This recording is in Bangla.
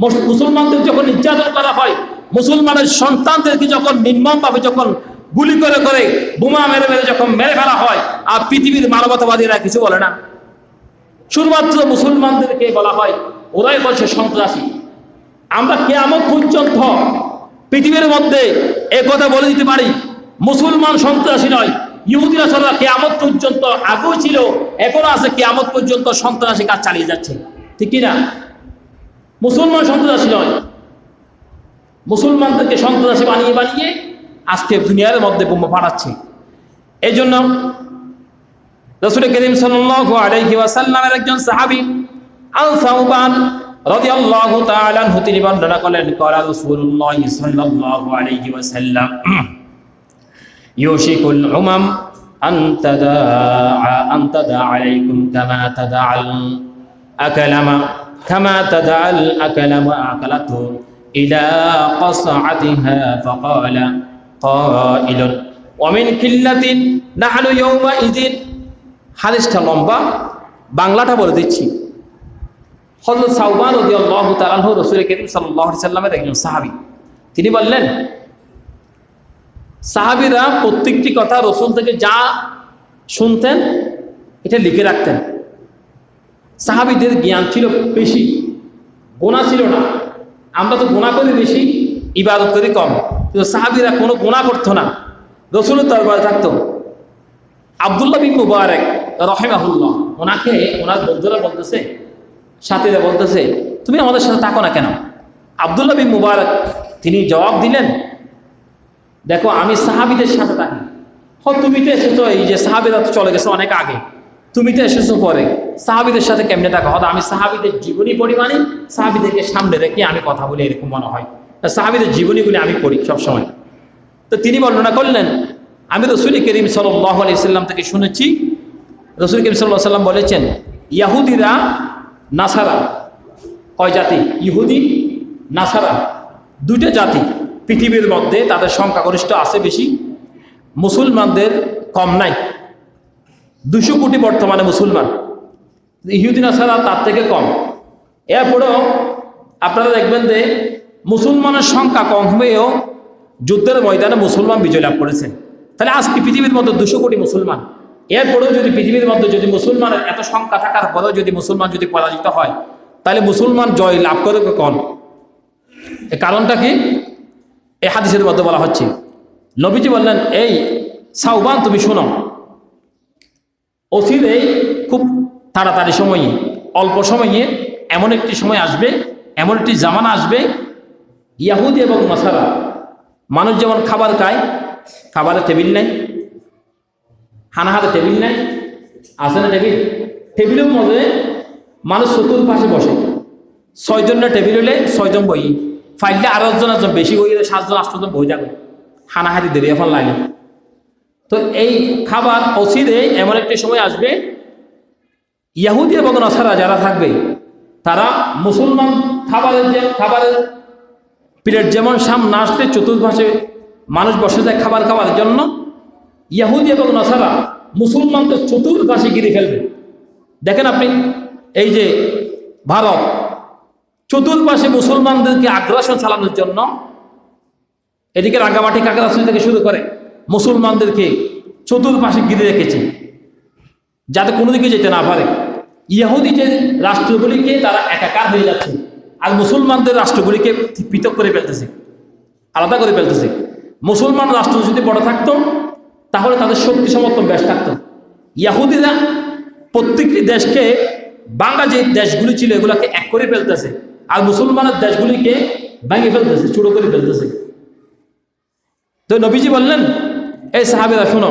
মুসলমানদের যখন নির্যাতন করা হয়, মুসলমানের সন্তানদেরকে যখন নির্মমভাবে যখন গুলি করে করে বোমা মেরে মেরে যখন মেরে ফেলা হয়, আর পৃথিবীর মানবতাবাদীরা কিছু বলে না। শুধুমাত্র মুসলমানদেরকে বলা হয় ওরাই বলছে সন্ত্রাসী। আমরা কিয়ামত পর্যন্ত পৃথিবীর মধ্যে একথা বলে দিতে পারি, মুসলমান সন্ত্রাসী নয়। ইহুদিরা সারা কিয়ামত পর্যন্ত আগেও ছিল, এখনো আছে, কিয়ামত পর্যন্ত সন্ত্রাসী কাজ চালিয়ে যাচ্ছে, ঠিক কিনা? মুসলমান সন্ত্রাসী নয়, মুসলমানদেরকে সন্ত্রাসী বানিয়ে বানিয়ে আজকে দুনিয়ার মধ্যে বোমা ফাটাচ্ছে। এই জন্য রাসূল করিম সাল্লাল্লাহু আলাইহি ওয়াসাল্লামের একজন সাহাবী আল সাউবান রাদিয়াল্লাহু তাআলা আনহু তিনি বর্ণনা করলেন, ক্বালা রাসূলুল্লাহ সাল্লাল্লাহু আলাইহি ওয়াসাল্লাম ইউশিকুল উমাম আন তাদা আলাইকুম কামা তাদাআল আকালামা কামা তাদাআল আকালামা আকালাতু ইলা qas'atiha faqala qailun ওয়া মিন কিল্লাতিন নাহনু ইয়াওমা ইযিন। হাদিসটা লম্বা, বাংলাটা বলে দিচ্ছি। হযরত সাউবান রাদিয়াল্লাহু তাআলা আনহু রাসূল করিম সাল্লাল্লাহু আলাইহি সাল্লামের একজন সাহাবী, তিনি বললেন, সাহাবীরা প্রত্যেকটি কথা রাসূল থেকে যা শুনতেন এটা লিখে রাখতেন। সাহাবীদের জ্ঞান ছিল বেশি, গোনা ছিল না। আমরা তো গোনা করি বেশি, ইবাদত করি কম, কিন্তু সাহাবীরা কোনো গোনা করতো না, রাসূলের দরবারে থাকতো। আব্দুল্লাহ বিন মুবারক রাহিমাহুল্লাহ, ওনাকে ওনার বন্ধুরা বলতেছে, সাথীরা বলতেছে, তুমি আমাদের সাথে থাকো না কেন? আব্দুল্লাহ বিন মুবারক তিনি জবাব দিলেন, দেখো আমি সাহাবীদের সাথে থাকি। তুমি তো এসেছো, এই যে সাহাবীরা তো চলে গেছে অনেক আগে, তুমি তো এসেছো পরে, সাহাবীদের সাথে কেমনে থাকা? হয়তো আমি সাহাবীদের জীবনী পরিমাণে সাহাবীদেরকে সামনে রেখে আমি কথা বলি, এরকম মনে হয়। সাহাবীদের জীবনীগুলি আমি পড়ি সবসময়। তো তিনি বর্ণনা করলেন, আমি রাসূল করিম সাল্লাল্লাহু আলাইহি সাল্লাম থেকে শুনেছি, রাসূল করিম সাল্লাল্লাহু আলাইহি সাল্লাম বলেছেন, ইহুদিরা নাসারা, কয় জাতি? ইহুদি নাসারা, দুটো জাতি পৃথিবীর মধ্যে, তাদের সংখ্যাগরিষ্ঠ আছে বেশি, মুসলমানদের কম নাই। 200 কোটি বর্তমানে মুসলমান, ইহুদি নাসারা তার থেকে কম। এরপরেও আপনারা দেখবেন যে মুসলমানের সংখ্যা কম হয়েও যুদ্ধের ময়দানে মুসলমান বিজয় লাভ করেছেন। তাহলে আজকে পৃথিবীর মধ্যে 200 কোটি মুসলমান, এরপরেও যদি পৃথিবীর মধ্যে যদি মুসলমানের এত সংখ্যা থাকার পরেও যদি মুসলমান যদি পরাজিত হয়, তাহলে মুসলমান জয় লাভ করে কখন? এর কারণটা কি? এই হাদিসের মধ্যে বলা হচ্ছে, নবীজি বললেন, এই সাউবান তুমি শোনো, অচিরেই খুব তাড়াতাড়ি সময়ে, অল্প সময়ে এমন একটি সময় আসবে, এমন একটি জামানা আসবে, ইহুদি এবং নাসারা, মানুষ যেমন খাবার খায়, খাবারের টেবিল নেই, হানাহারে টেবিল নেই, আছে না টেবিল? টেবিলের মধ্যে মানুষ চতুর্পাশে বসে, 6 জনের টেবিল হলে 6 জন বই, ফাইলটা আরো জন বেশি বই হলে 7 জন 8 জন বই যাবে, হানাহারি দেরি এখন লাগে। তো এই খাবার অচিরে এমন একটি সময় আসবে, ইহুদি এবং নাসারা যারা থাকবে, তারা মুসলমান খাবারের প্লেট যেমন সামনে আসলে চতুর্পাশে মানুষ বসে যায় খাবার খাওয়ার জন্য, ইহুদি এবং নাসারা মুসলমানদের চতুর্পাশে ঘিরে ফেলবে। দেখেন আপনি, এই যে ভারত চতুর্পাশে মুসলমানদেরকে আগ্রাসন চালানোর জন্য, এদিকে রাঙ্গামাটি কাকড়াছড়ি থেকে শুরু করে মুসলমানদেরকে চতুর্পাশে ঘিরে রেখেছে, যাতে কোনো দিকে যেতে না পারে। ইহুদি যে রাষ্ট্রগুলিকে তারা একাকার হয়ে যাচ্ছে, আর মুসলমানদের রাষ্ট্রগুলিকে পৃথক করে ফেলতেছে, আলাদা করে ফেলতেছে। মুসলমান রাষ্ট্র যদি বড় থাকতো, তাহলে তাদের শক্তি সমর্থন বেশ থাকতো। ইহুদিরা প্রত্যেকটি দেশকে, বাংলা যে দেশগুলি ছিল এগুলোকে এক করে ফেলতেছে, আর মুসলমানের দেশগুলিকে ভেঙে ফেলতেছে, ছোট করে ফেলতেছে। তো নবীজি বললেন, এই সাহাবীরা শোনো,